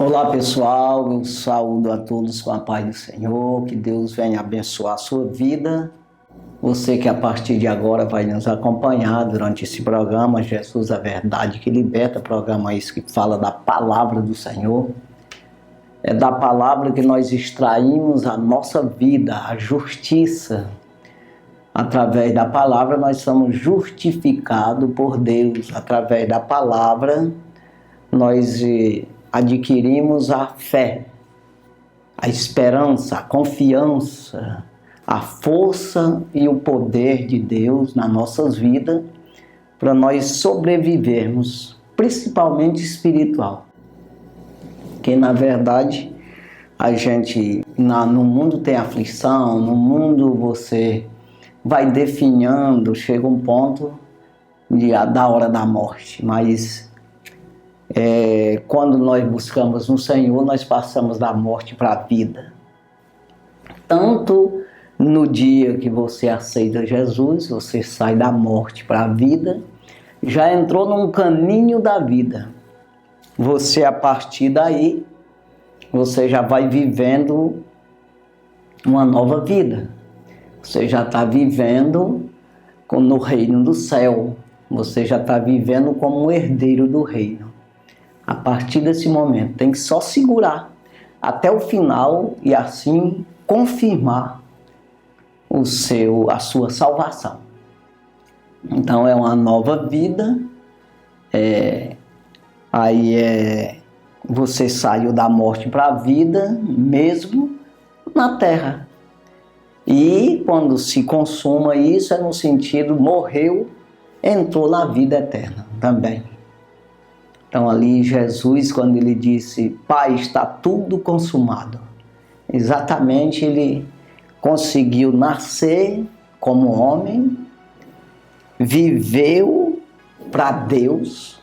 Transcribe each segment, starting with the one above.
Olá pessoal, eu saúdo a todos com a paz do Senhor, que Deus venha abençoar a sua vida. Você que a partir de agora vai nos acompanhar durante esse programa, Jesus a Verdade que Liberta, programa esse que fala da palavra do Senhor. É da palavra que nós extraímos a nossa vida, a justiça. Através da palavra nós somos justificados por Deus, através da palavra nós adquirimos a fé, a esperança, a confiança, a força e o poder de Deus nas nossas vidas para nós sobrevivermos, principalmente espiritual. Que na verdade a gente, no mundo tem aflição, no mundo você vai definhando, chega um ponto da hora da morte, mas quando nós buscamos no Senhor, nós passamos da morte para a vida. Tanto no dia que você aceita Jesus, você sai da morte para a vida, já entrou num caminho da vida. Você, a partir daí, você já vai vivendo uma nova vida. Você já está vivendo no reino do céu. Você já está vivendo como um herdeiro do reino. A partir desse momento, tem que só segurar até o final e assim confirmar a sua salvação. Então é uma nova vida, você saiu da morte para a vida, mesmo na terra. E quando se consuma isso, é no sentido morreu, entrou na vida eterna também. Então ali Jesus, quando ele disse, Pai, está tudo consumado, exatamente ele conseguiu nascer como homem, viveu para Deus,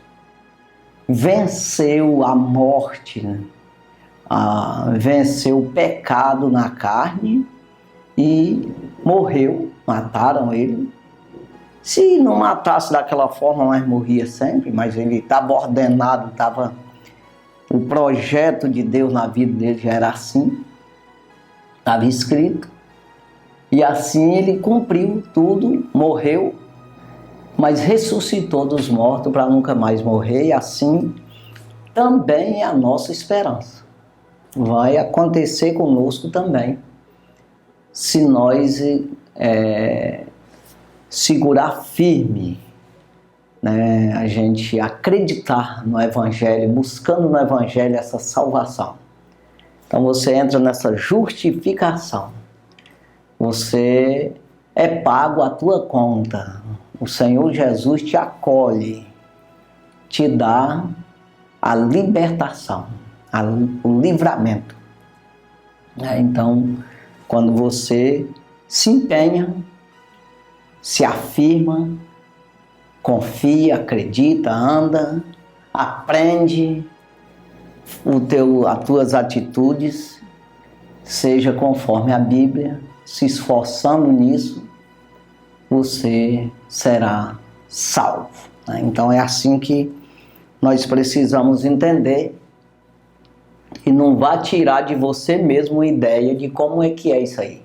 venceu a morte, venceu o pecado na carne e morreu, mataram ele. Se não matasse daquela forma, mas morria sempre, mas ele estava ordenado, o projeto de Deus na vida dele já era assim, estava escrito, e assim ele cumpriu tudo, morreu, mas ressuscitou dos mortos para nunca mais morrer, e assim também é a nossa esperança. Vai acontecer conosco também, se nós segurar firme, né? A gente acreditar no Evangelho, buscando no Evangelho essa salvação. Então você entra nessa justificação, você é pago a tua conta, o Senhor Jesus te acolhe, te dá a libertação, o livramento. Então, quando você se empenha, se afirma, confia, acredita, anda, aprende, as tuas atitudes seja conforme a Bíblia, se esforçando nisso, você será salvo. Então é assim que nós precisamos entender, e não vá tirar de você mesmo a ideia de como é que é isso aí.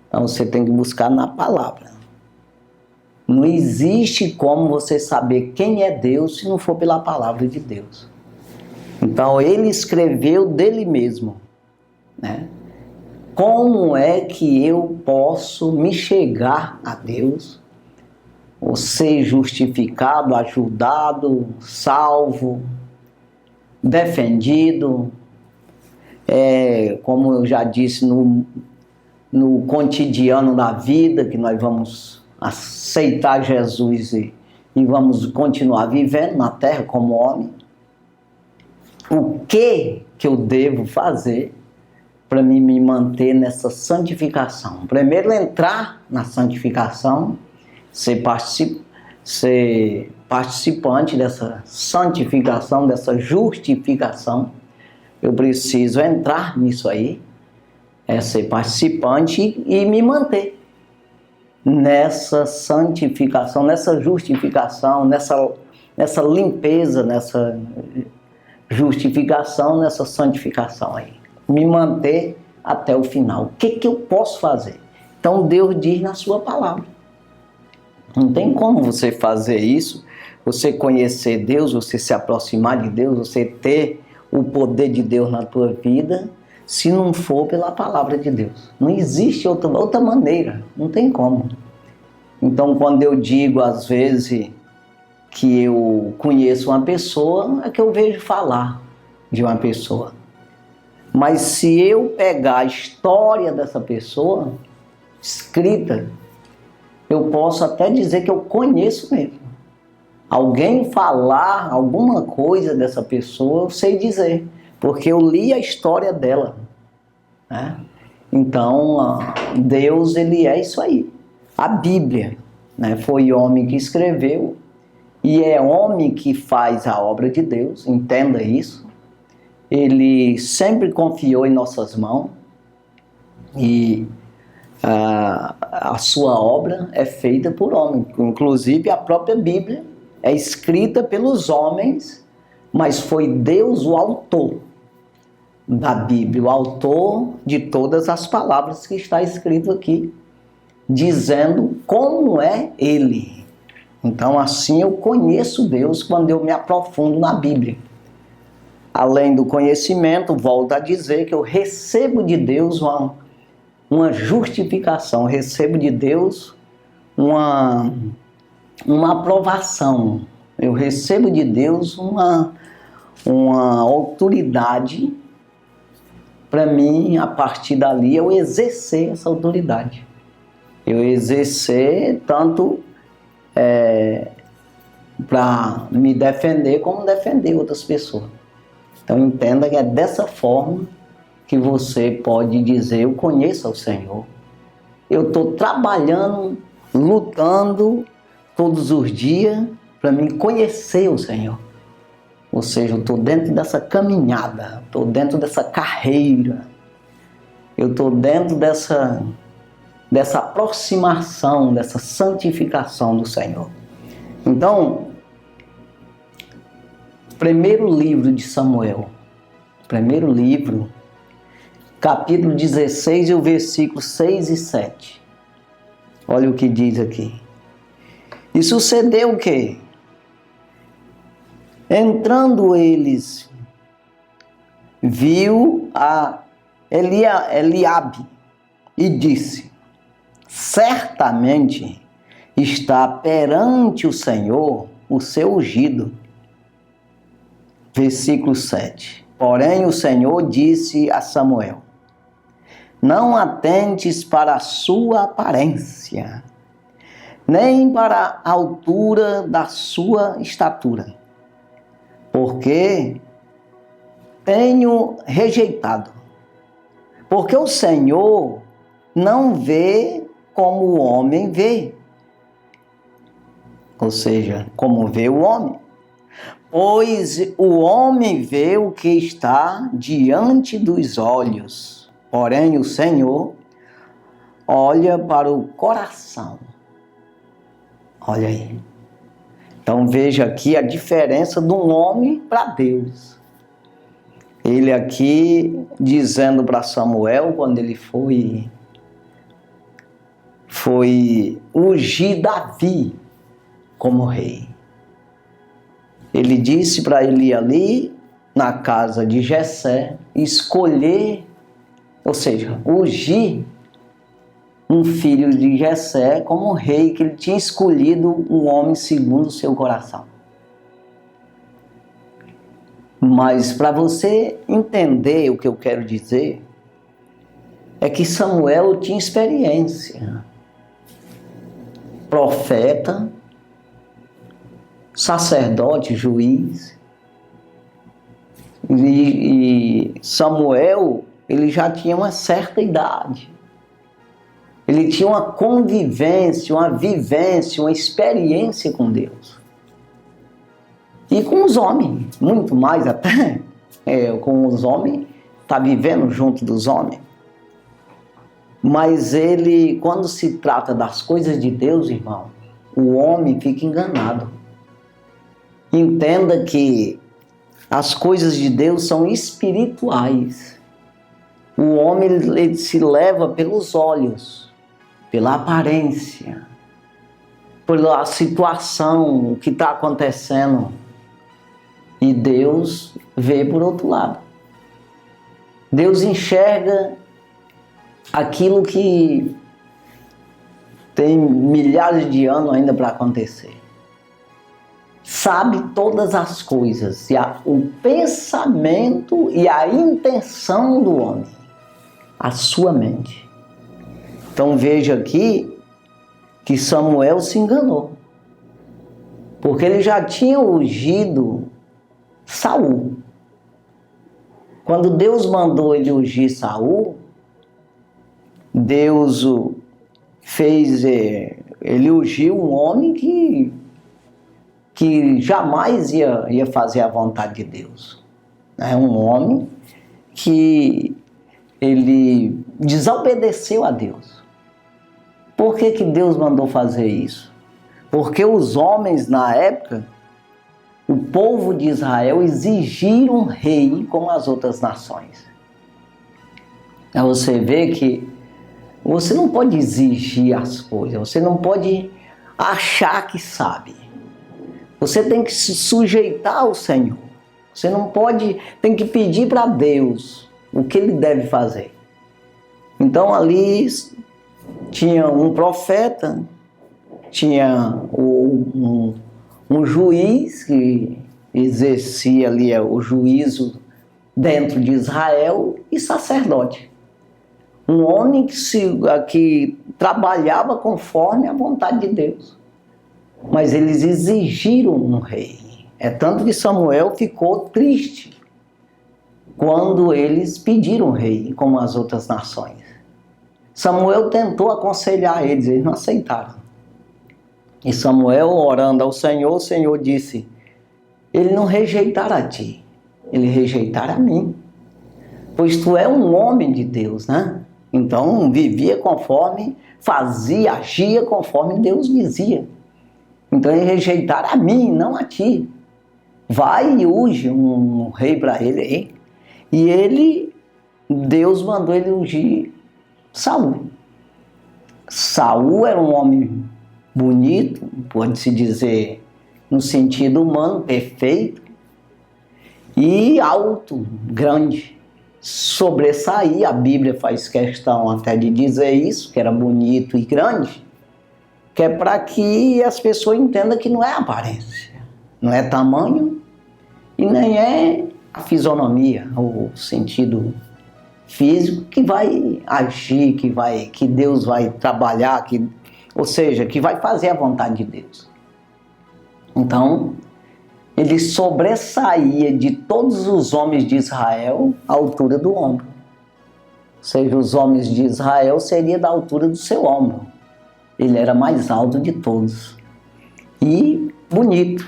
Então você tem que buscar na palavra. Não existe como você saber quem é Deus se não for pela palavra de Deus. Então ele escreveu dele mesmo, né? Como é que eu posso me chegar a Deus, ou ser justificado, ajudado, salvo, defendido? Como eu já disse, no cotidiano da vida, que nós vamos aceitar Jesus e vamos continuar vivendo na terra como homem. O que eu devo fazer para me manter nessa santificação? Primeiro, entrar na santificação, ser participante dessa santificação, dessa justificação. Eu preciso entrar nisso aí, ser participante e me manter nessa santificação, nessa justificação, nessa limpeza, justificação, nessa santificação aí. Me manter até o final. O que eu posso fazer? Então Deus diz na sua palavra. Não tem como você fazer isso, você conhecer Deus, você se aproximar de Deus, você ter o poder de Deus na tua vida, se não for pela palavra de Deus. Não existe outra maneira, não tem como. Então quando eu digo às vezes que eu conheço uma pessoa, é que eu vejo falar de uma pessoa. Mas se eu pegar a história dessa pessoa, escrita, eu posso até dizer que eu conheço mesmo. Alguém falar alguma coisa dessa pessoa, eu sei dizer, porque eu li a história dela, né? Então, Deus, ele é isso aí. A Bíblia, né, foi homem que escreveu, e é homem que faz a obra de Deus, entenda isso. Ele sempre confiou em nossas mãos, e a sua obra é feita por homem. Inclusive a própria Bíblia é escrita pelos homens, mas foi Deus o autor da Bíblia, o autor de todas as palavras que está escrito aqui, dizendo como é Ele. Então assim eu conheço Deus quando eu me aprofundo na Bíblia. Além do conhecimento, volto a dizer que eu recebo de Deus uma justificação, recebo de Deus uma aprovação, eu recebo de Deus uma autoridade para mim, a partir dali, eu exercer essa autoridade. Eu exercer tanto para me defender, como defender outras pessoas. Então entenda que é dessa forma que você pode dizer, eu conheço ao Senhor. Eu estou trabalhando, lutando todos os dias para me conhecer o Senhor. Ou seja, eu estou dentro dessa caminhada, estou dentro dessa carreira, eu estou dentro dessa aproximação, dessa santificação do Senhor. Então, primeiro livro de Samuel, primeiro livro, capítulo 16 e o versículo 6 e 7. Olha o que diz aqui. E sucedeu o quê? Entrando eles, viu a Eliabe e disse, certamente está perante o Senhor o seu ungido. Versículo 7. Porém o Senhor disse a Samuel, não atentes para a sua aparência, nem para a altura da sua estatura, porque tenho rejeitado. Porque o Senhor não vê como o homem vê, ou seja, como vê o homem. Pois o homem vê o que está diante dos olhos, porém o Senhor olha para o coração. Olha aí. Então veja aqui a diferença de um homem para Deus. Ele aqui dizendo para Samuel, quando ele foi ungir Davi como rei. Ele disse para ele ir ali na casa de Jessé, escolher, ou seja, ungir um filho de Jessé como rei, que ele tinha escolhido um homem segundo o seu coração. Mas para você entender o que eu quero dizer, é que Samuel tinha experiência. Profeta, sacerdote, juiz. E Samuel, ele já tinha uma certa idade. Ele tinha uma convivência, uma vivência, uma experiência com Deus. E com os homens, muito mais até. Com os homens, está vivendo junto dos homens. Mas ele, quando se trata das coisas de Deus, irmão, o homem fica enganado. Entenda que As coisas de Deus são espirituais. O homem ele se leva pelos olhos, pela aparência, pela situação, o que está acontecendo. E Deus vê por outro lado. Deus enxerga aquilo que tem milhares de anos ainda para acontecer. Sabe todas as coisas, o pensamento e a intenção do homem, a sua mente. Então veja aqui que Samuel se enganou, porque ele já tinha ungido Saul. Quando Deus mandou ele ungir Saul, Deus fez, ele ungiu um homem que jamais ia fazer a vontade de Deus. É um homem que ele desobedeceu a Deus. Por que Deus mandou fazer isso? Porque os homens na época, o povo de Israel exigiram um rei como as outras nações. Aí você vê que você não pode exigir as coisas, você não pode achar que sabe. Você tem que se sujeitar ao Senhor. Você não pode, tem que pedir para Deus o que Ele deve fazer. Então ali tinha um profeta, tinha um juiz que exercia ali o juízo dentro de Israel e sacerdote. Um homem que trabalhava conforme a vontade de Deus. Mas eles exigiram um rei. É tanto que Samuel ficou triste quando eles pediram um rei, como as outras nações. Samuel tentou aconselhar eles não aceitaram. E Samuel, orando ao Senhor, o Senhor disse: ele não rejeitará a ti, ele rejeitará a mim. Pois tu é um homem de Deus, né? Então vivia conforme, fazia, agia conforme Deus dizia. Então ele rejeitará a mim, não a ti. Vai e unge um rei para ele aí. E Deus mandou ele ungir Saul. Saul era um homem bonito, pode-se dizer no sentido humano, perfeito, e alto, grande. Sobressaía, a Bíblia faz questão até de dizer isso, que era bonito e grande, que é para que as pessoas entendam que não é aparência, não é tamanho e nem é a fisionomia, o sentido físico que vai agir, que Deus vai trabalhar, ou seja, que vai fazer a vontade de Deus. Então, ele sobressaía de todos os homens de Israel à altura do ombro. Ou seja, os homens de Israel seriam da altura do seu ombro. Ele era mais alto de todos. E bonito.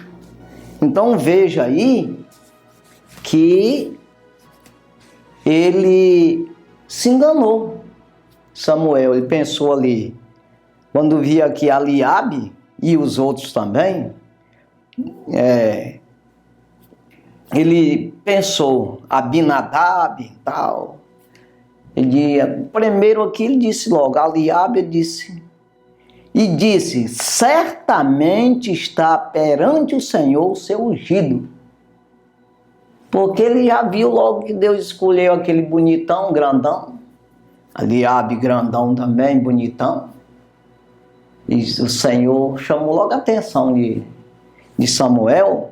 Então veja aí que ele se enganou. Samuel, ele pensou ali, quando via que Eliabe e os outros também, ele pensou, Abinadab e tal. Primeiro aqui ele disse logo, Eliabe disse, certamente está perante o Senhor o seu ungido. Porque ele já viu logo que Deus escolheu aquele bonitão, grandão. Eliabe grandão também, bonitão. E o Senhor chamou logo a atenção de Samuel.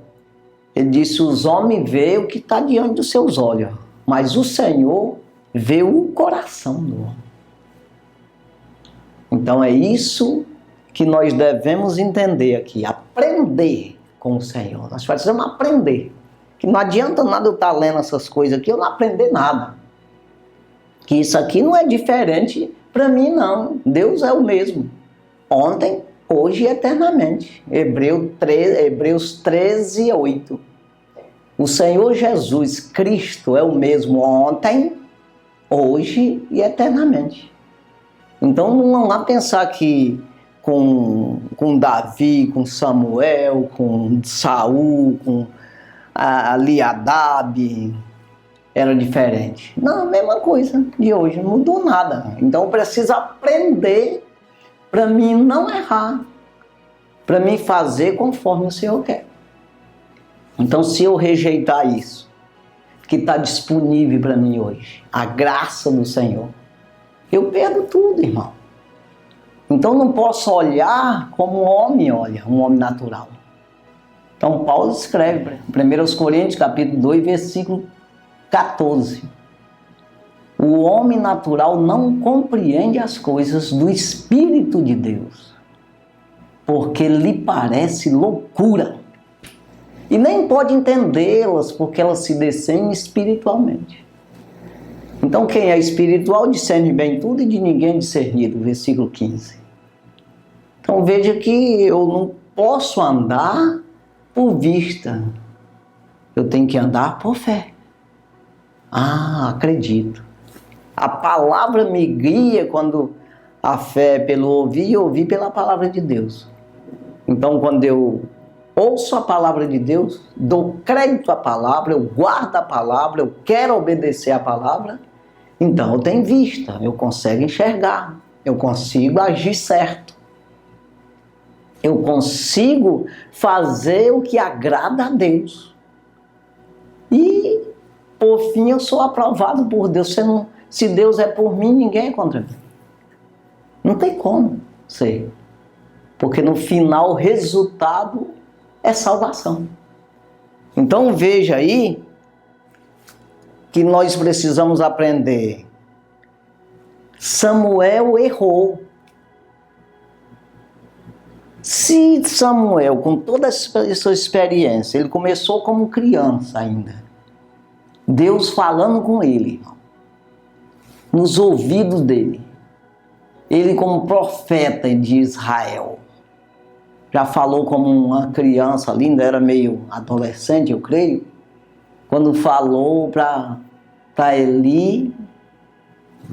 Ele disse, os homens veem o que está diante dos seus olhos, mas o Senhor vê o coração do homem. Então é isso que nós devemos entender aqui, aprender com o Senhor. Nós precisamos aprender, que não adianta nada eu estar lendo essas coisas aqui, eu não aprender nada. Que isso aqui não é diferente para mim não, Deus é o mesmo, ontem, hoje e eternamente. Hebreus 13, 8. O Senhor Jesus Cristo é o mesmo ontem, hoje e eternamente. Então não vá pensar que com Davi, com Samuel, com Saul, ali Adab era diferente. Não, a mesma coisa de hoje, não mudou nada. Então eu preciso aprender para mim não errar, para mim fazer conforme o Senhor quer. Então se eu rejeitar isso, que está disponível para mim hoje, a graça do Senhor, eu perdo tudo, irmão. Então não posso olhar como um homem olha, um homem natural. Então Paulo escreve, 1 Coríntios capítulo 2, versículo 14. O homem natural não compreende as coisas do Espírito de Deus, porque lhe parece loucura. E nem pode entendê-las, porque elas se discernem espiritualmente. Então quem é espiritual discerne bem tudo e de ninguém é discernido, versículo 15. Então veja que eu não posso andar por vista, eu tenho que andar por fé. Acredito. A palavra me guia quando a fé é pelo ouvir e ouvir pela palavra de Deus. Então quando eu ouço a palavra de Deus, dou crédito à palavra, eu guardo a palavra, eu quero obedecer a palavra, então eu tenho vista, eu consigo enxergar, eu consigo agir certo. Eu consigo fazer o que agrada a Deus. E, por fim, eu sou aprovado por Deus. Se Deus é por mim, ninguém é contra mim. Não tem como ser. Porque no final o resultado é salvação. Então veja aí que nós precisamos aprender. Samuel errou. Se Samuel, com toda essa experiência, ele começou como criança ainda, Deus falando com ele, irmão, nos ouvidos dele, ele como profeta de Israel, já falou como uma criança ali, ainda era meio adolescente, eu creio, quando falou para Eli,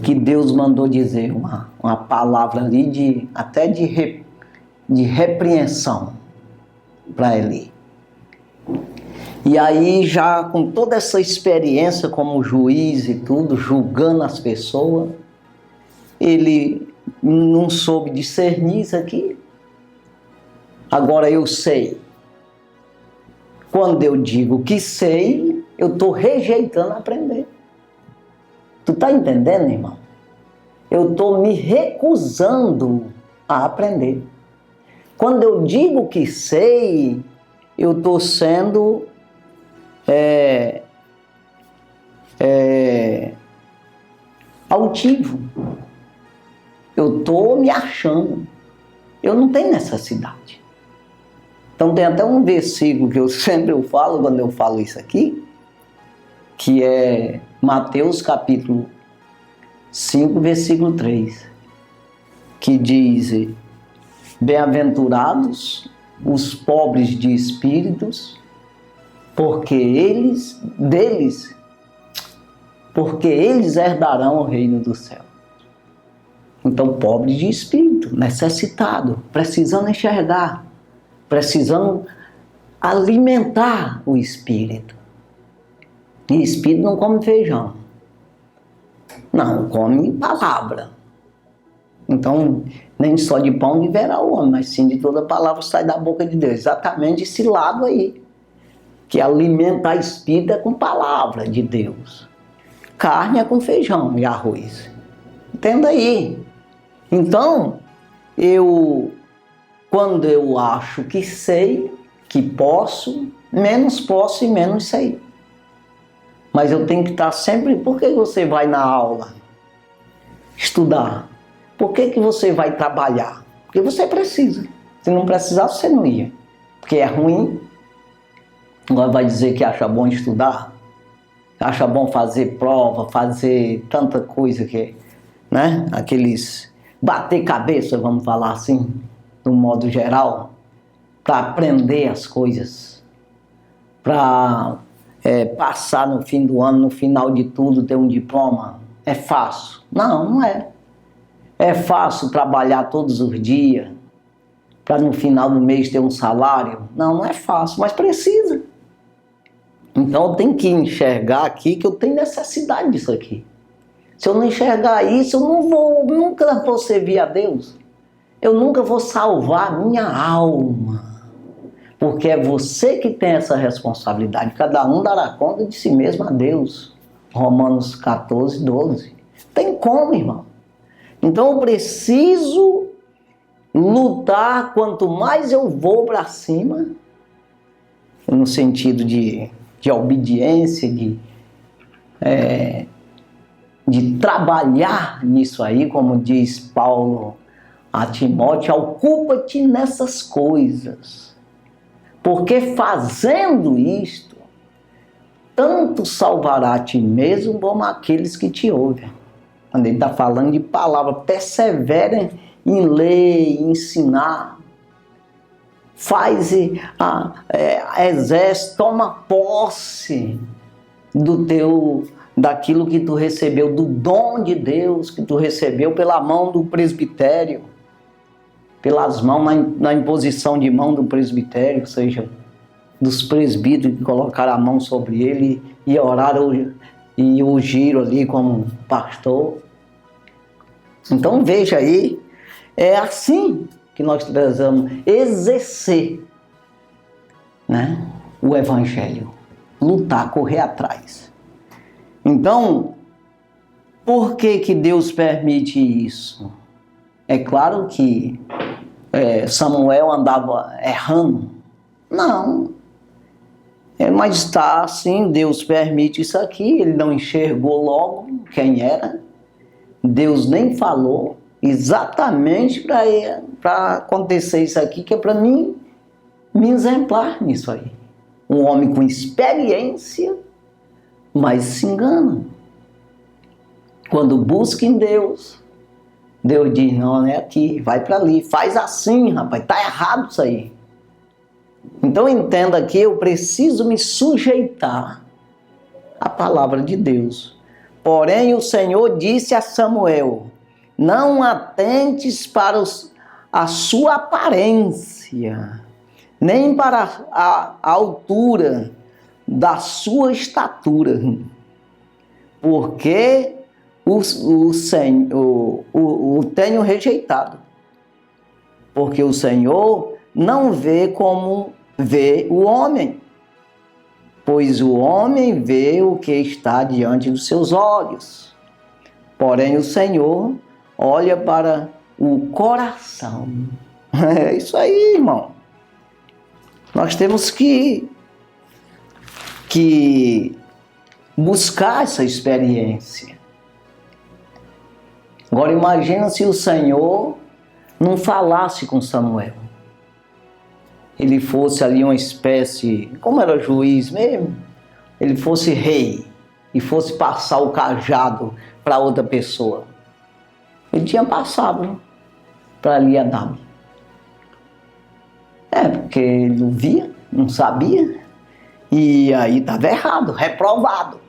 que Deus mandou dizer uma palavra ali até de repreensão para Eli. E aí já com toda essa experiência como juiz e tudo, julgando as pessoas, ele não soube discernir isso aqui. Agora eu sei. Quando eu digo que sei, eu estou rejeitando aprender. Tu está entendendo, irmão? Eu estou me recusando a aprender. Quando eu digo que sei, eu estou sendo altivo. Eu estou me achando. Eu não tenho necessidade. Então tem até um versículo que eu sempre falo quando eu falo isso aqui, que é Mateus capítulo 5, versículo 3, que diz: bem-aventurados os pobres de espíritos, porque eles herdarão o reino do céu. Então, pobre de espírito, necessitado, precisando enxergar, precisando alimentar o espírito. E espírito não come feijão, não, come palavra. Então, nem só de pão viverá o homem, mas sim de toda palavra que sai da boca de Deus. Exatamente esse lado aí, que alimentar espírito é com palavra de Deus. Carne é com feijão e arroz. Entenda aí. Então, quando eu acho que sei, que posso e menos sei. Mas eu tenho que estar sempre... Por que você vai na aula estudar? Por que você vai trabalhar? Porque você precisa. Se não precisasse, você não ia. Porque é ruim. Agora vai dizer que acha bom estudar? Acha bom fazer prova, fazer tanta coisa que... né? Aqueles... bater cabeça, vamos falar assim, no modo geral, para aprender as coisas, para passar no fim do ano, no final de tudo, ter um diploma. É fácil? Não, não é. É fácil trabalhar todos os dias, para no final do mês ter um salário? Não, não é fácil, mas precisa. Então eu tenho que enxergar aqui que eu tenho necessidade disso aqui. Se eu não enxergar isso, eu nunca vou servir a Deus. Eu nunca vou salvar a minha alma. Porque é você que tem essa responsabilidade. Cada um dará conta de si mesmo a Deus. Romanos 14, 12. Tem como, irmão. Então eu preciso lutar. Quanto mais eu vou para cima, no sentido de obediência, de trabalhar nisso aí, como diz Paulo a Timóteo, ocupa-te nessas coisas, porque fazendo isto, tanto salvará a ti mesmo como aqueles que te ouvem. Quando ele está falando de palavra, persevera em ler, em ensinar, faz, exerce, toma posse daquilo que tu recebeu, do dom de Deus que tu recebeu pela mão do presbitério, pelas mãos, na imposição de mão do presbitério, ou seja, dos presbíteros que colocaram a mão sobre ele e oraram e ungiram ali como pastor. Então veja aí, é assim que nós precisamos exercer, né, o Evangelho, lutar, correr atrás. Então, por que Deus permite isso? É claro que Samuel andava errando. Não. Mas está assim, Deus permite isso aqui, ele não enxergou logo quem era. Deus nem falou exatamente para acontecer isso aqui, que é para mim me exemplar nisso aí. Um homem com experiência, mas se engana. Quando busca em Deus, Deus diz, não é aqui, vai para ali, faz assim, rapaz, está errado isso aí. Então entenda que eu preciso me sujeitar à palavra de Deus. Porém o Senhor disse a Samuel, não atentes para a sua aparência, nem para a altura da sua estatura, porque o tenho rejeitado. Porque o Senhor não vê como vê o homem, pois o homem vê o que está diante dos seus olhos. Porém o Senhor olha para o coração. É isso aí, irmão. Nós temos que buscar essa experiência. Agora imagina se o Senhor não falasse com Samuel. Ele fosse ali uma espécie, como era juiz mesmo, ele fosse rei e fosse passar o cajado para outra pessoa. Ele tinha passado para Eliabe. Porque ele não via, não sabia, e aí estava errado, reprovado.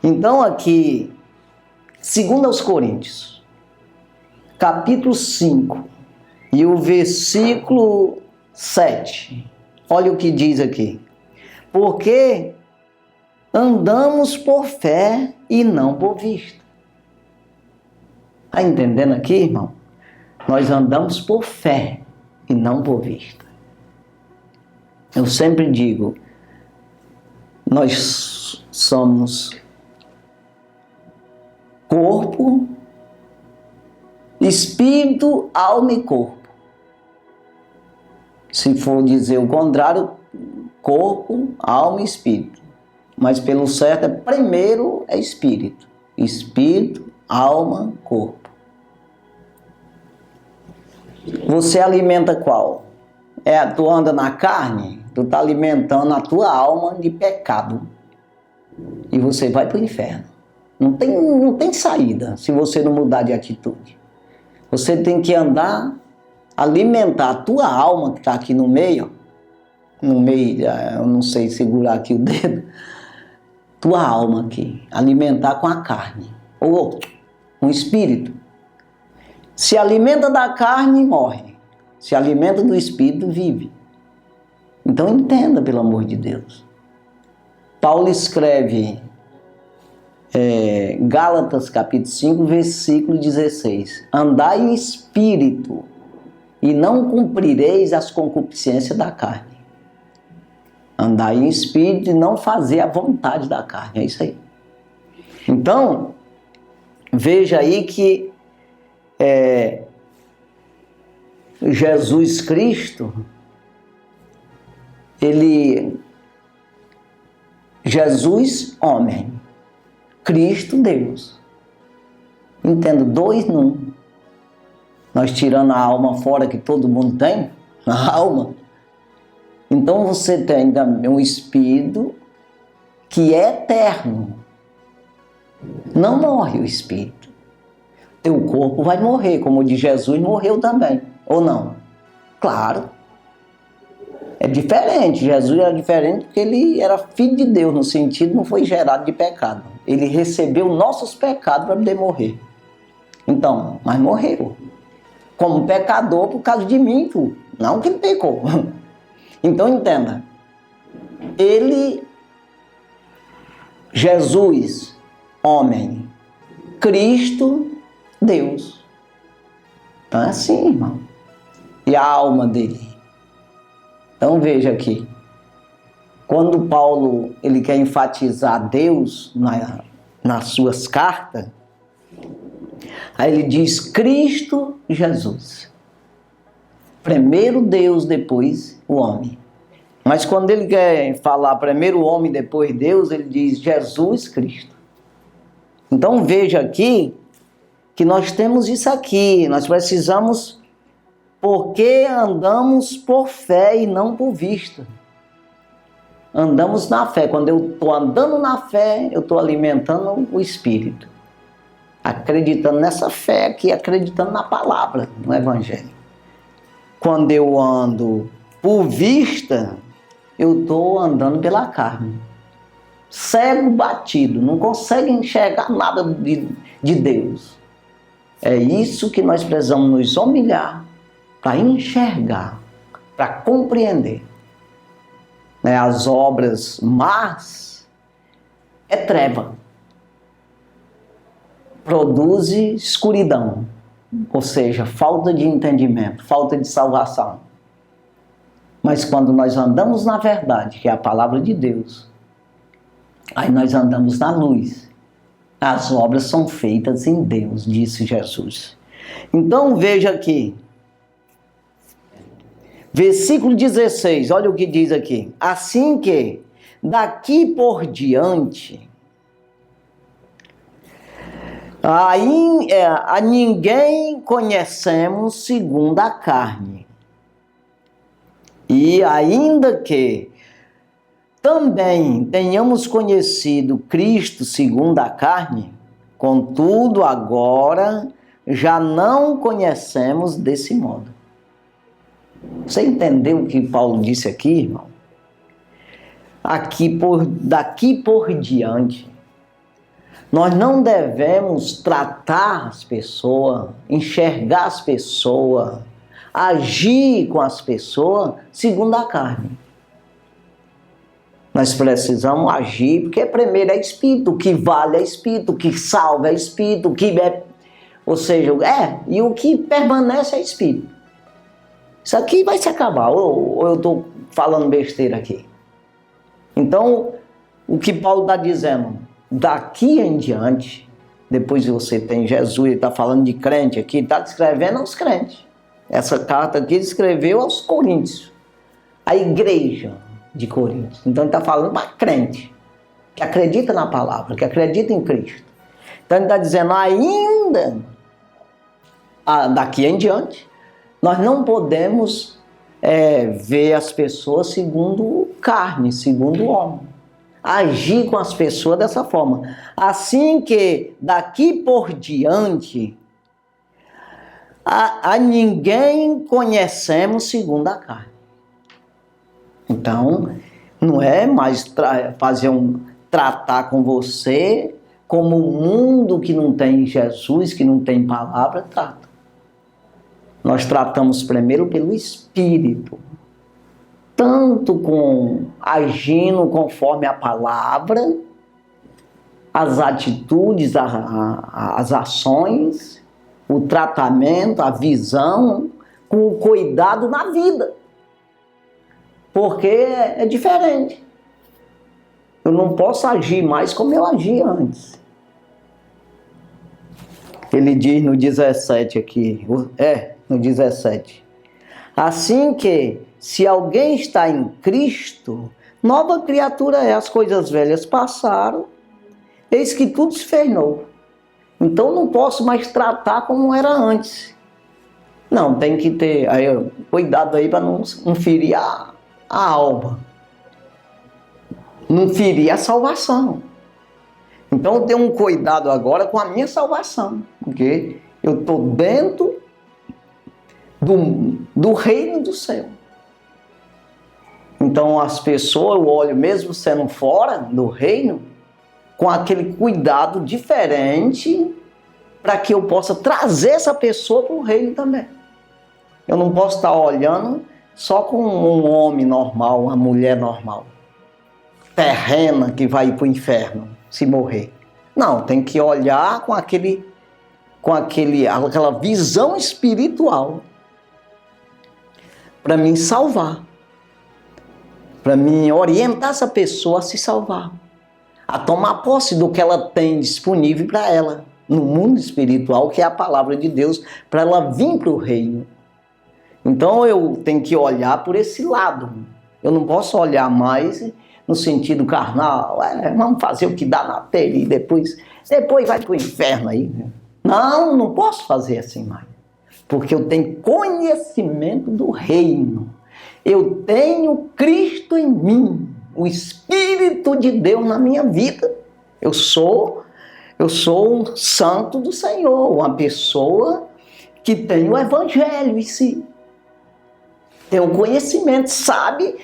Então aqui, 2 Coríntios, capítulo 5, e o versículo 7, olha o que diz aqui. Porque andamos por fé e não por vista. Está entendendo aqui, irmão? Nós andamos por fé e não por vista. Eu sempre digo, nós somos corpo, espírito, alma e corpo. Se for dizer o contrário, corpo, alma e espírito. Mas pelo certo, primeiro é espírito. Espírito, alma, corpo. Você alimenta qual? Tu anda na carne, tu está alimentando a tua alma de pecado. E você vai para o inferno. Não tem saída se você não mudar de atitude. Você tem que andar, alimentar a tua alma que está aqui no meio, eu não sei segurar aqui o dedo, tua alma aqui, alimentar com a carne, ou com o espírito. Se alimenta da carne, morre. Se alimenta do espírito, vive. Então entenda, pelo amor de Deus. Paulo escreve Gálatas capítulo 5, versículo 16. Andai em espírito e não cumprireis as concupiscências da carne. Andar em espírito e não fazer a vontade da carne. É isso aí. Então, veja aí que Jesus Cristo, Jesus, homem. Cristo, Deus. Entendo, dois num. Nós tirando a alma fora que todo mundo tem, a alma. Então você tem também um espírito que é eterno. Não morre o espírito. Teu corpo vai morrer, como o de Jesus morreu também. Ou não? Claro. É diferente. Jesus era diferente porque ele era filho de Deus, no sentido não foi gerado de pecado. Ele recebeu nossos pecados para poder morrer. Então, mas morreu. Como pecador por causa de mim, tu. Não que ele pecou. Então entenda. Jesus, homem. Cristo, Deus. Então é assim, irmão. E a alma dele. Então veja aqui. Quando Paulo ele quer enfatizar Deus nas suas cartas, aí ele diz Cristo Jesus. Primeiro Deus, depois o homem. Mas quando ele quer falar primeiro o homem, depois Deus, ele diz Jesus Cristo. Então veja aqui que nós temos isso aqui. Nós precisamos, porque andamos por fé e não por vista. Andamos na fé. Quando eu estou andando na fé, eu estou alimentando o Espírito. Acreditando nessa fé aqui, acreditando na palavra, no Evangelho. Quando eu ando por vista, eu estou andando pela carne. Cego batido, não consegue enxergar nada de Deus. É isso que nós precisamos nos humilhar para enxergar, para compreender. As obras más é treva. Produz escuridão, ou seja, falta de entendimento, falta de salvação. Mas quando nós andamos na verdade, que é a palavra de Deus, aí nós andamos na luz. As obras são feitas em Deus, disse Jesus. Então veja aqui, versículo 16, olha o que diz aqui. Assim que, daqui por diante, a ninguém conhecemos segundo a carne. E ainda que também tenhamos conhecido Cristo segundo a carne, contudo agora já não conhecemos desse modo. Você entendeu o que Paulo disse aqui, irmão? Daqui por diante, nós não devemos tratar as pessoas, enxergar as pessoas, agir com as pessoas segundo a carne. Nós precisamos agir, porque primeiro é Espírito, o que vale é Espírito, o que salva é Espírito, e o que permanece é Espírito. Isso aqui vai se acabar, ou eu estou falando besteira aqui? Então, o que Paulo está dizendo, daqui em diante, depois você tem Jesus, ele está falando de crente aqui, está descrevendo aos crentes. Essa carta aqui ele escreveu aos coríntios, a igreja de Coríntios. Então ele está falando para crente, que acredita na palavra, que acredita em Cristo. Então ele está dizendo, ainda daqui em diante, nós não podemos ver as pessoas segundo carne, segundo o homem. Agir com as pessoas dessa forma. Assim que daqui por diante, a ninguém conhecemos segundo a carne. Então, não é mais tratar com você como o mundo que não tem Jesus, que não tem palavra, trata. Nós tratamos primeiro pelo Espírito. tanto agindo conforme a palavra, as atitudes, as ações, o tratamento, a visão, com o cuidado na vida. Porque é diferente. Eu não posso agir mais como eu agia antes. Ele diz no 17 aqui, no 17. Assim que, se alguém está em Cristo, nova criatura é, as coisas velhas passaram, eis que tudo se fez novo. Então não posso mais tratar como era antes. Não, tem que ter cuidado aí para não ferir a alma. Não ferir a salvação. Então eu tenho um cuidado agora com a minha salvação. Porque eu estou dentro do reino do céu. Então as pessoas, eu olho mesmo sendo fora do reino, com aquele cuidado diferente, para que eu possa trazer essa pessoa para o reino também. Eu não posso estar olhando só com um homem normal, uma mulher normal, terrena, que vai para o inferno se morrer. Não, tem que olhar com aquela visão espiritual para me salvar, para me orientar essa pessoa a se salvar, a tomar posse do que ela tem disponível para ela no mundo espiritual, que é a palavra de Deus, para ela vir para o reino. Então eu tenho que olhar por esse lado. Eu não posso olhar mais no sentido carnal, vamos fazer o que dá na telha e depois vai para o inferno aí. Não posso fazer assim mais. Porque eu tenho conhecimento do reino. Eu tenho Cristo em mim, o Espírito de Deus na minha vida. Eu sou um santo do Senhor, uma pessoa que tem o Evangelho em si. Tem um conhecimento, sabe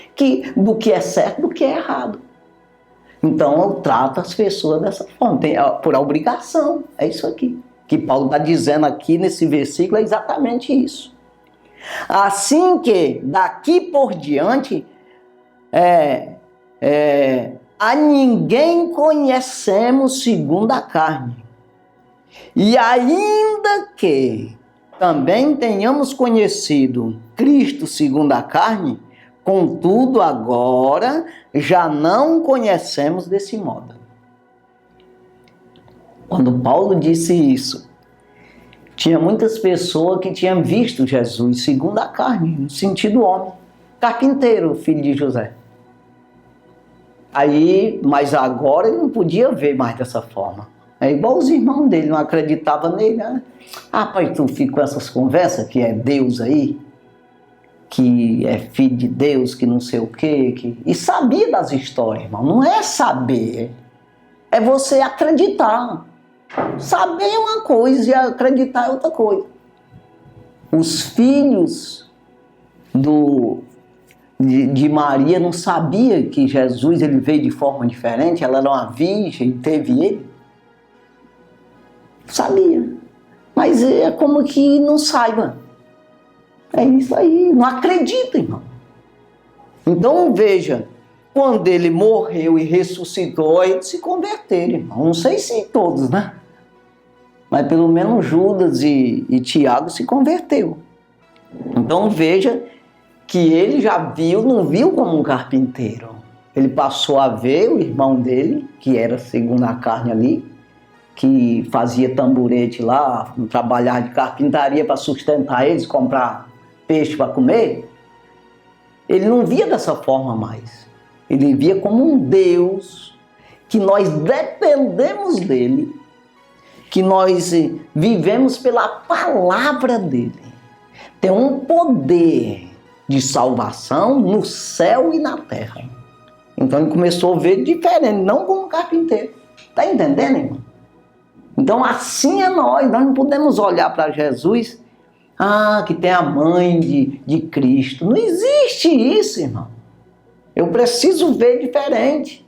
do que é certo e do que é errado. Então eu trato as pessoas dessa forma, por obrigação. É isso aqui que Paulo está dizendo aqui nesse versículo, é exatamente isso. Assim que daqui por diante a ninguém conhecemos segundo a carne. E ainda que também tenhamos conhecido Cristo segundo a carne, contudo agora já não conhecemos desse modo. Quando Paulo disse isso, tinha muitas pessoas que tinham visto Jesus segundo a carne, no sentido homem, carpinteiro, filho de José. Mas agora ele não podia ver mais dessa forma. É igual os irmãos dele, não acreditavam nele, né? Pai, tu fica com essas conversas que é Deus aí, que é filho de Deus, que não sei o quê. E sabia das histórias, irmão. Não é saber, é você acreditar. Saber é uma coisa e acreditar é outra coisa. Os filhos de Maria não sabiam que Jesus ele veio de forma diferente, ela era uma virgem e teve ele. Sabia. Mas é como que não saiba. É isso aí, não acredita, irmão. Então veja, quando ele morreu e ressuscitou, eles se converteram, irmão. Não sei se todos, né? Mas pelo menos Judas e Tiago se converteu. Então veja que ele já não viu como um carpinteiro. Ele passou a ver o irmão dele, que era segundo a carne ali, que fazia tamborete lá, trabalhar de carpintaria para sustentar eles, comprar peixe para comer. Ele não via dessa forma mais. Ele via como um Deus, que nós dependemos dele, que nós vivemos pela palavra dele. Tem um poder de salvação no céu e na terra. Então ele começou a ver diferente, não como carpinteiro. Está entendendo, irmão? Então assim é nós não podemos olhar para Jesus, que tem a mãe de Cristo. Não existe isso, irmão. Eu preciso ver diferente,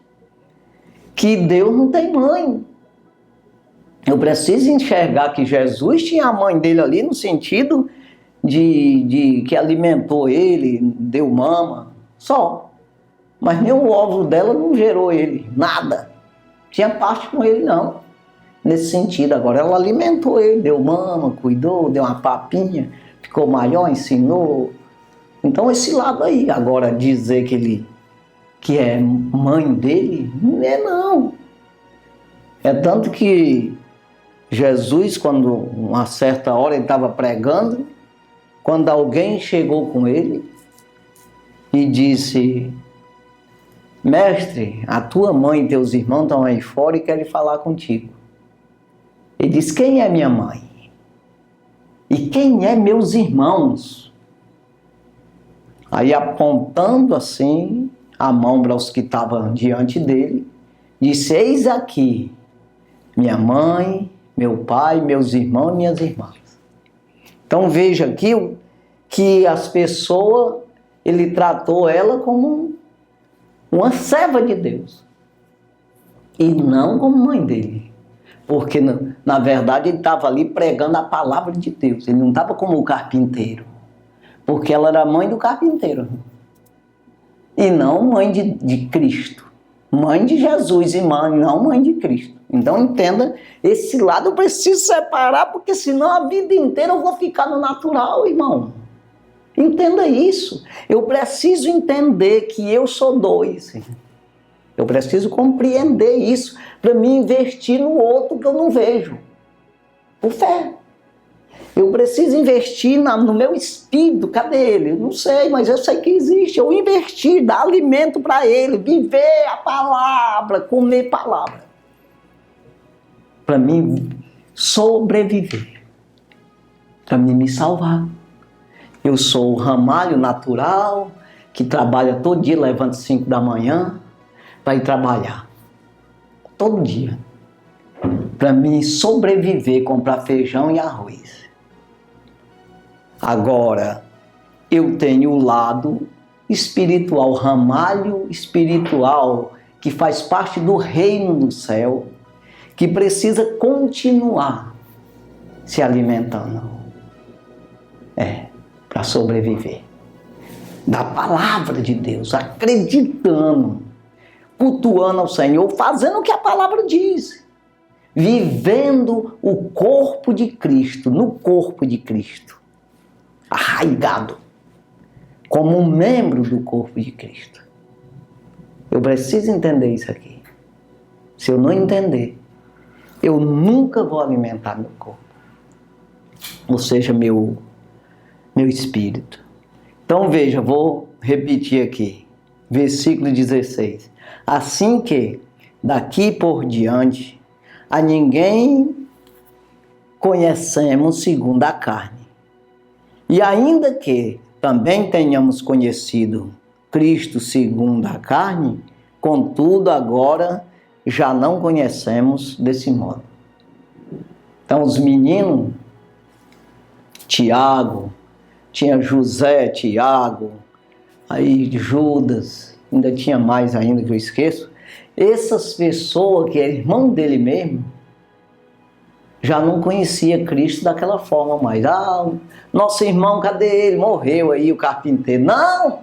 que Deus não tem mãe. Eu preciso enxergar que Jesus tinha a mãe dele ali no sentido de que alimentou ele, deu mama, só. Mas nem o óvulo dela não gerou ele, nada. Tinha parte com ele não, nesse sentido. Agora ela alimentou ele, deu mama, cuidou, deu uma papinha, ficou maior, ensinou. Então esse lado aí, agora dizer que é mãe dele, não é não. É tanto que Jesus, quando uma certa hora ele estava pregando, quando alguém chegou com ele e disse: mestre, a tua mãe e teus irmãos estão aí fora e querem falar contigo. Ele disse: quem é minha mãe? E quem é meus irmãos? Aí apontando assim a mão para os que estavam diante dele, disse: eis aqui minha mãe, meu pai, meus irmãos e minhas irmãs. Então veja aqui que as pessoas, ele tratou ela como uma serva de Deus e não como mãe dele, porque na verdade ele estava ali pregando a palavra de Deus, ele não estava como o carpinteiro, porque ela era mãe do carpinteiro e não mãe de Cristo, mãe de Jesus e mãe, não mãe de Cristo. Então entenda, esse lado eu preciso separar, porque senão a vida inteira eu vou ficar no natural, irmão. Entenda isso. Eu preciso entender que eu sou dois. Eu preciso compreender isso para me investir no outro que eu não vejo. Por fé. Eu preciso investir no meu espírito. Cadê ele? Eu não sei, mas eu sei que existe. Eu investir, dar alimento para ele, viver a palavra, comer palavra. Para mim sobreviver. Para mim me salvar. Eu sou o ramalho natural, que trabalha todo dia, levanta 5 da manhã para ir trabalhar. Todo dia. Para mim sobreviver, comprar feijão e arroz. Agora, eu tenho o lado espiritual, ramalho espiritual, que faz parte do reino do céu, que precisa continuar se alimentando. Para sobreviver. Da palavra de Deus, acreditando, cultuando ao Senhor, fazendo o que a palavra diz. Vivendo o corpo de Cristo, no corpo de Cristo. Arraigado. Como um membro do corpo de Cristo. Eu preciso entender isso aqui. Se eu não entender, eu nunca vou alimentar meu corpo. Ou seja, meu espírito. Então veja, vou repetir aqui. Versículo 16. Assim que, daqui por diante, a ninguém conhecemos segundo a carne. E ainda que também tenhamos conhecido Cristo segundo a carne, contudo agora já não conhecemos desse modo. Então os meninos, Tiago, tinha José, Tiago, aí Judas, ainda tinha mais ainda que eu esqueço. Essas pessoas que é irmão dele mesmo, já não conhecia Cristo daquela forma mais. Nosso irmão, cadê ele? Morreu aí o carpinteiro. Não!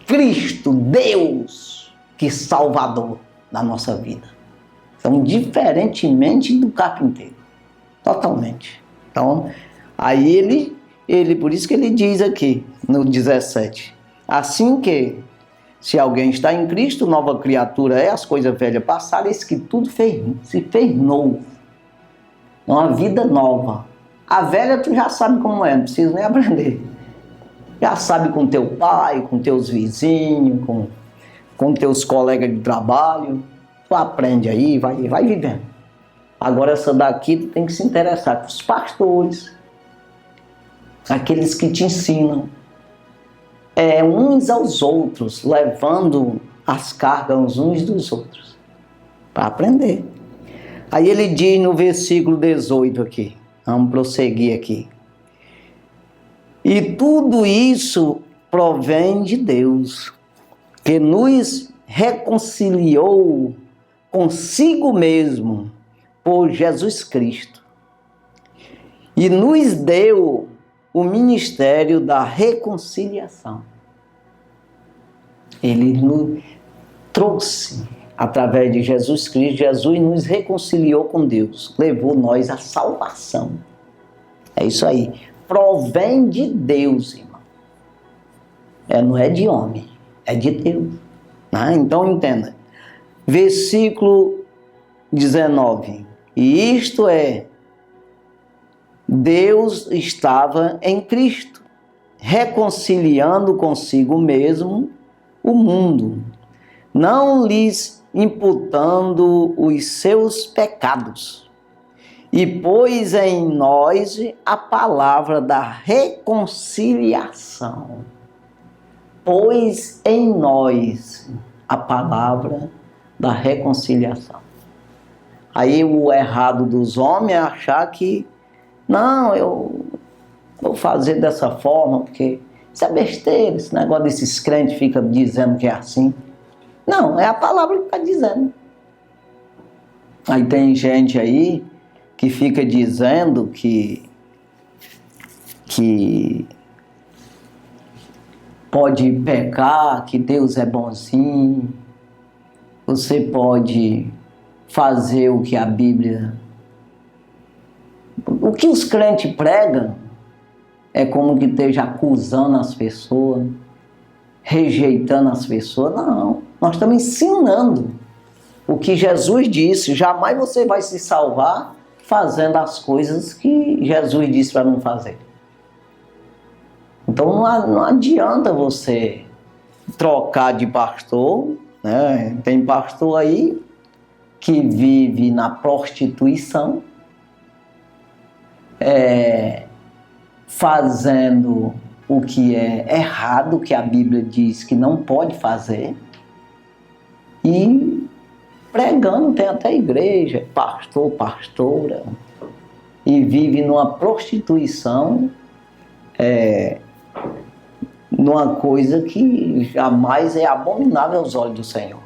Cristo, Deus, que Salvador da nossa vida. Então, diferentemente do carpinteiro. Totalmente. Então, aí ele, por isso que ele diz aqui, no 17. Assim que, se alguém está em Cristo, nova criatura é, as coisas velhas passaram, eis que tudo se fez novo. Uma vida nova. A velha tu já sabe como é, não precisa nem aprender. Já sabe com teu pai, com teus vizinhos, com teus colegas de trabalho. Tu aprende aí, vai vivendo. Agora essa daqui tu tem que se interessar com os pastores, aqueles que te ensinam, uns aos outros, levando as cargas uns dos outros, para aprender. Aí ele diz no versículo 18 aqui, vamos prosseguir aqui. E tudo isso provém de Deus, que nos reconciliou consigo mesmo por Jesus Cristo e nos deu o ministério da reconciliação. Ele nos trouxe, através de Jesus Cristo, Jesus nos reconciliou com Deus, levou nós à salvação. É isso aí. Provém de Deus, irmão. Não é de homem, é de Deus. Então entenda. Versículo 19. E isto é, Deus estava em Cristo, reconciliando consigo mesmo o mundo, não lhes imputando os seus pecados, e pôs em nós a palavra da reconciliação. Pôs em nós a palavra da reconciliação. Aí o errado dos homens é achar que, não, eu vou fazer dessa forma, porque isso é besteira, esse negócio desses crentes fica dizendo que é assim. Não, é a palavra que está dizendo. Aí tem gente aí que fica dizendo que pode pecar, que Deus é bonzinho, você pode fazer o que a Bíblia... O que os crentes pregam é como que esteja acusando as pessoas, rejeitando as pessoas. Não, nós estamos ensinando o que Jesus disse. Jamais você vai se salvar fazendo as coisas que Jesus disse para não fazer. Então não adianta você trocar de pastor, né? Tem pastor aí que vive na prostituição, fazendo o que é errado, que a Bíblia diz que não pode fazer, e pregando, tem até igreja, pastor, pastora, e vive numa prostituição, numa coisa que jamais é abominável aos olhos do Senhor.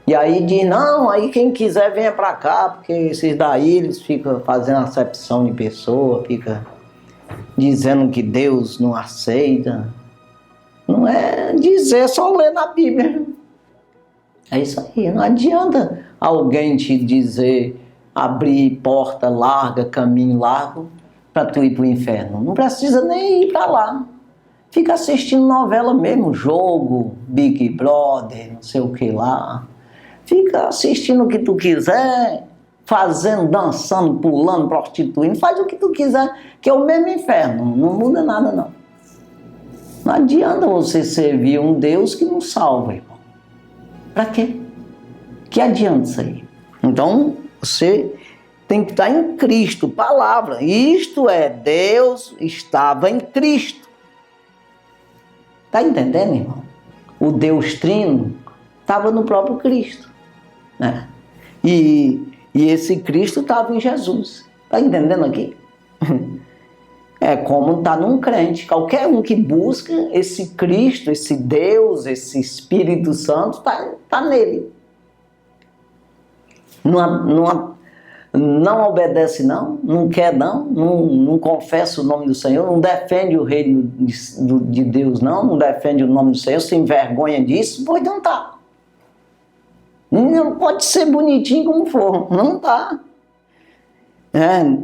E aí diz, não, aí quem quiser venha para cá, porque esses daí eles ficam fazendo acepção de pessoa, ficam dizendo que Deus não aceita. Não é dizer, só ler na Bíblia. É isso aí, não adianta alguém te dizer, abrir porta larga, caminho largo, para tu ir para o inferno. Não precisa nem ir para lá. Fica assistindo novela mesmo, jogo, Big Brother, não sei o que lá. Fica assistindo o que tu quiser, fazendo, dançando, pulando, prostituindo. Faz o que tu quiser, que é o mesmo inferno. Não muda nada, não. Não adianta você servir um Deus que não salva, irmão. Pra quê? Que adianta isso aí? Então, você tem que estar em Cristo, palavra. Isto é, Deus estava em Cristo. Está entendendo, irmão? O Deus Trino estava no próprio Cristo, né? E esse Cristo estava em Jesus. Está entendendo aqui? É como está num crente. Qualquer um que busca esse Cristo, esse Deus, esse Espírito Santo, está nele. Não obedece não quer não confessa o nome do Senhor, não defende o reino de Deus não defende o nome do Senhor, se envergonha disso, pois não está. Não pode ser bonitinho como for, não está.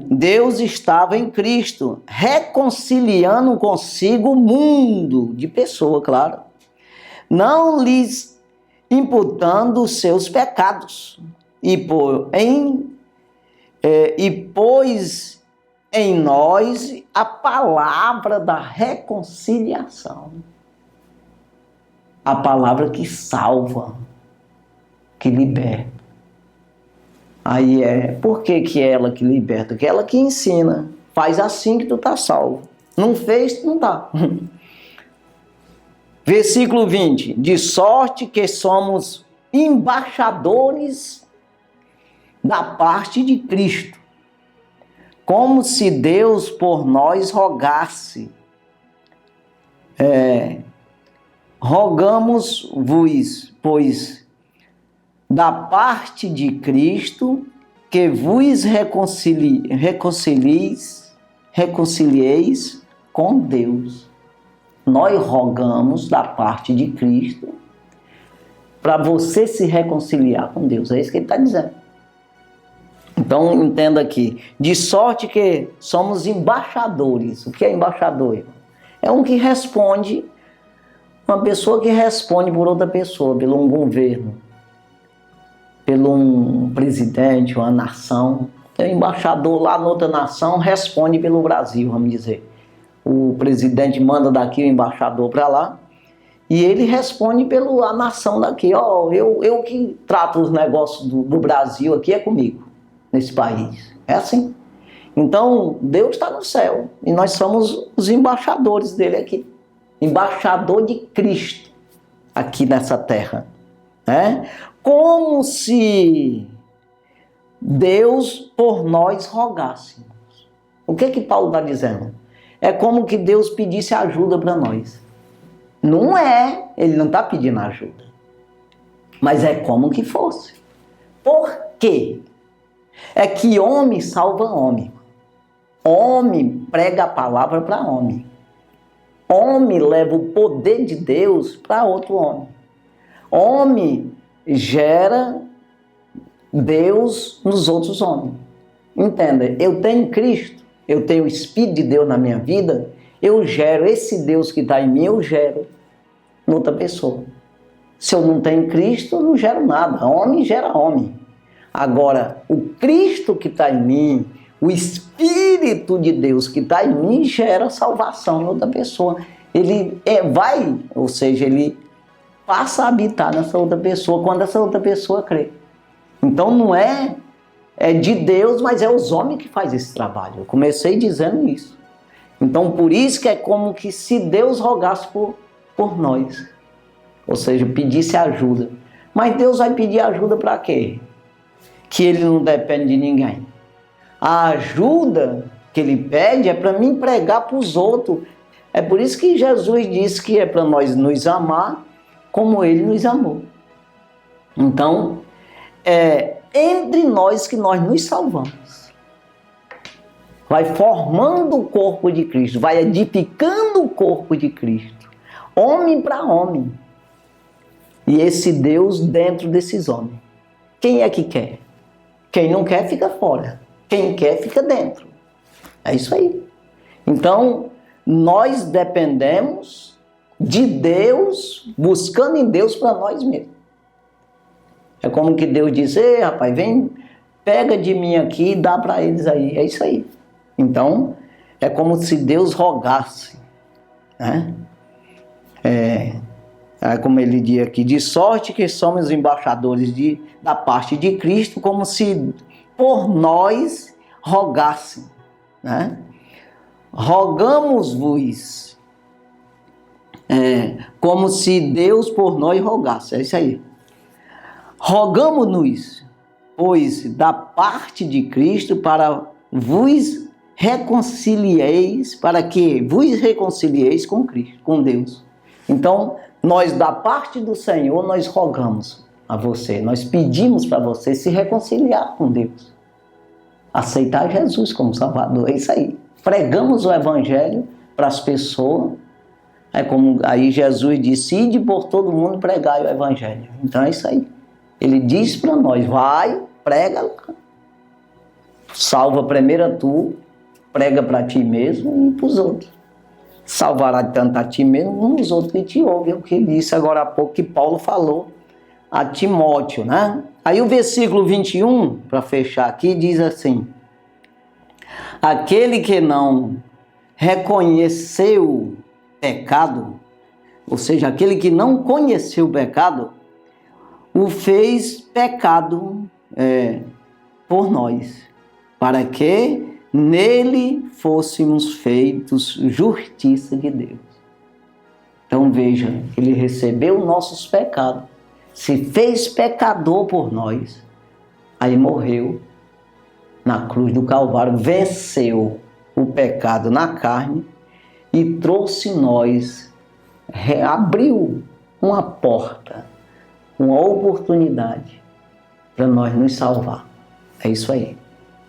Deus estava em Cristo, reconciliando consigo o mundo, de pessoa, claro, não lhes imputando os seus pecados, e pôs em nós a palavra da reconciliação. A palavra que salva, que liberta. Aí por que é ela que liberta? Que é ela que ensina. Faz assim que tu tá salvo. Não fez, não tá. Versículo 20. De sorte que somos embaixadores da parte de Cristo, como se Deus por nós rogasse. Rogamos-vos, pois, da parte de Cristo, que vos reconcilieis com Deus. Nós rogamos da parte de Cristo para você se reconciliar com Deus. É isso que ele está dizendo. Então entenda aqui, de sorte que somos embaixadores. O que é embaixador? É um que responde, uma pessoa que responde por outra pessoa, pelo um governo, pelo um presidente, uma nação. O embaixador lá na outra nação responde pelo Brasil, vamos dizer. O presidente manda daqui o embaixador para lá e ele responde pela nação daqui. Eu que trato os negócios do Brasil aqui, é comigo, nesse país. É assim. Então, Deus está no céu e nós somos os embaixadores dele aqui. Embaixador de Cristo aqui nessa terra. Né? Como se Deus por nós rogássemos. O que Paulo está dizendo? É como que Deus pedisse ajuda para nós. Não é, ele não está pedindo ajuda. Mas é como que fosse. Por quê? É que homem salva homem. Homem prega a palavra para homem. Homem leva o poder de Deus para outro homem. Homem gera Deus nos outros homens. Entenda, eu tenho Cristo, eu tenho o Espírito de Deus na minha vida, eu gero esse Deus que está em mim, eu gero em outra pessoa. Se eu não tenho Cristo, eu não gero nada. Homem gera homem. Agora, o Cristo que está em mim, o Espírito de Deus que está em mim, gera salvação em outra pessoa. Ele ou seja, ele passa a habitar nessa outra pessoa quando essa outra pessoa crê. Então não é de Deus, mas é os homens que fazem esse trabalho. Eu comecei dizendo isso. Então por isso que é como que se Deus rogasse por nós. Ou seja, pedisse ajuda. Mas Deus vai pedir ajuda para quê? Que ele não depende de ninguém. A ajuda que ele pede é para mim pregar para os outros. É por isso que Jesus disse que é para nós nos amar como ele nos amou. Então, é entre nós que nós nos salvamos. Vai formando o corpo de Cristo, vai edificando o corpo de Cristo. Homem para homem. E esse Deus dentro desses homens. Quem é que quer? Quem não quer, fica fora. Quem quer, fica dentro. É isso aí. Então, nós dependemos de Deus, buscando em Deus para nós mesmos. É como que Deus diz: ei, rapaz, vem, pega de mim aqui e dá para eles aí. É isso aí. Então, é como se Deus rogasse. Né? Como ele diz aqui, de sorte que somos embaixadores da parte de Cristo, como se por nós rogasse. Né? Rogamos-vos, como se Deus por nós rogasse. É isso aí. Rogamos-nos, pois, da parte de Cristo, para vos reconcilieis, para que vos reconcilieis com Cristo, com Deus. Então, nós, da parte do Senhor, nós rogamos a você, nós pedimos para você se reconciliar com Deus. Aceitar Jesus como Salvador, é isso aí. Pregamos o Evangelho para as pessoas. Aí Jesus disse: ide por todo mundo pregar o Evangelho. Então é isso aí. Ele diz para nós: vai, prega lá. Salva primeiro tu, prega para ti mesmo e para os outros. Salvará tanto a ti mesmo como os outros que te ouvem. É o que disse agora há pouco que Paulo falou a Timóteo, né? Aí o versículo 21, para fechar aqui, diz assim: aquele que não reconheceu pecado, ou seja, aquele que não conheceu o pecado, o fez pecado por nós, para que nele fôssemos feitos justiça de Deus. Então veja, ele recebeu nossos pecados, se fez pecador por nós, aí morreu na cruz do Calvário, venceu o pecado na carne e trouxe nós, abriu uma porta, uma oportunidade para nós nos salvar. É isso aí.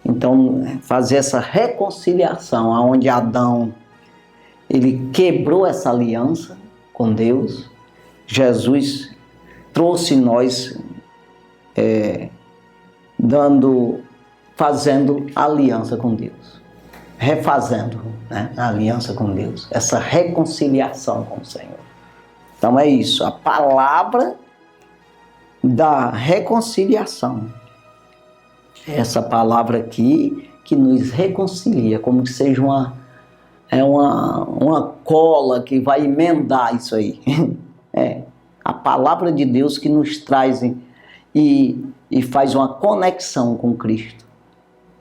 Então, fazer essa reconciliação, onde Adão, ele quebrou essa aliança com Deus, Jesus trouxe nós fazendo aliança com Deus, refazendo, né, a aliança com Deus, essa reconciliação com o Senhor. Então é isso, a palavra da reconciliação. Essa palavra aqui que nos reconcilia, como que seja uma cola que vai emendar isso aí. É a palavra de Deus que nos traz e faz uma conexão com Cristo.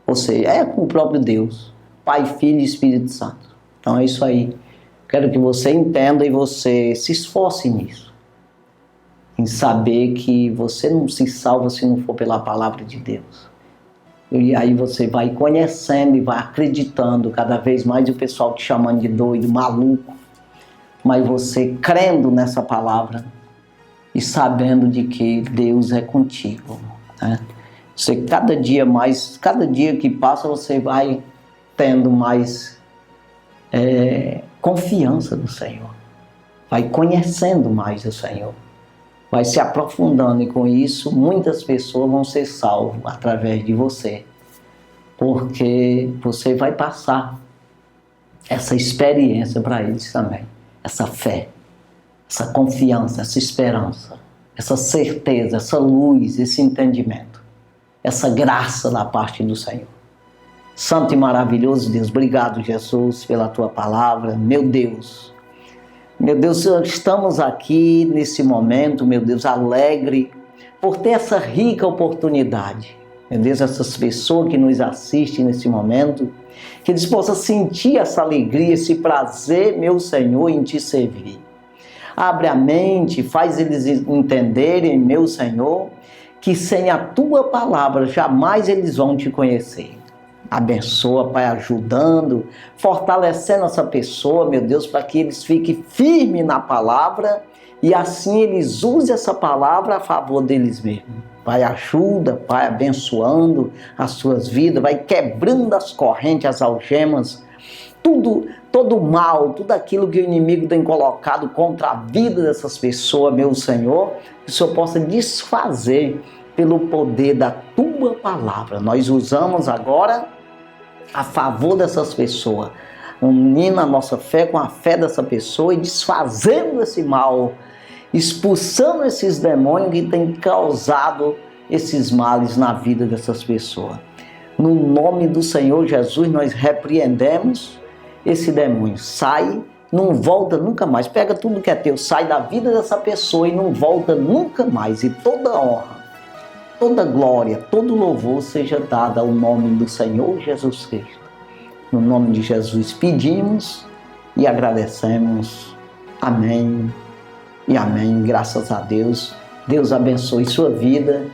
Ou seja, é com o próprio Deus, Pai, Filho e Espírito Santo. Então é isso aí. Quero que você entenda e você se esforce nisso. Em saber que você não se salva se não for pela palavra de Deus. E aí você vai conhecendo e vai acreditando cada vez mais, o pessoal te chamando de doido, maluco. Mas você crendo nessa palavra e sabendo de que Deus é contigo, né? Você cada dia que passa, você vai tendo mais confiança no Senhor. Vai conhecendo mais o Senhor. Vai se aprofundando e com isso muitas pessoas vão ser salvas através de você. Porque você vai passar essa experiência para eles também. Essa fé, essa confiança, essa esperança, essa certeza, essa luz, esse entendimento, essa graça da parte do Senhor. Santo e maravilhoso Deus, obrigado, Jesus, pela Tua palavra. Meu Deus, estamos aqui nesse momento, meu Deus, alegre por ter essa rica oportunidade. Meu Deus, essas pessoas que nos assistem nesse momento, que eles possam sentir essa alegria, esse prazer, meu Senhor, em Te servir. Abre a mente, faz eles entenderem, meu Senhor, que sem a Tua palavra jamais eles vão Te conhecer. Abençoa, Pai, ajudando, fortalecendo essa pessoa, meu Deus, para que eles fiquem firmes na palavra e assim eles usem essa palavra a favor deles mesmos. Pai, ajuda, Pai, abençoando as suas vidas, vai quebrando as correntes, as algemas, todo o mal, tudo aquilo que o inimigo tem colocado contra a vida dessas pessoas, meu Senhor, que o Senhor possa desfazer pelo poder da Tua palavra. Nós usamos agora a favor dessas pessoas, unindo a nossa fé com a fé dessa pessoa e desfazendo esse mal, expulsando esses demônios que têm causado esses males na vida dessas pessoas. No nome do Senhor Jesus, nós repreendemos esse demônio. Sai, não volta nunca mais. Pega tudo que é teu, sai da vida dessa pessoa e não volta nunca mais. E toda honra, toda glória, todo louvor seja dado ao nome do Senhor Jesus Cristo. No nome de Jesus pedimos e agradecemos. Amém. E amém, graças a Deus. Deus abençoe sua vida,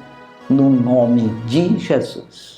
no nome de Jesus.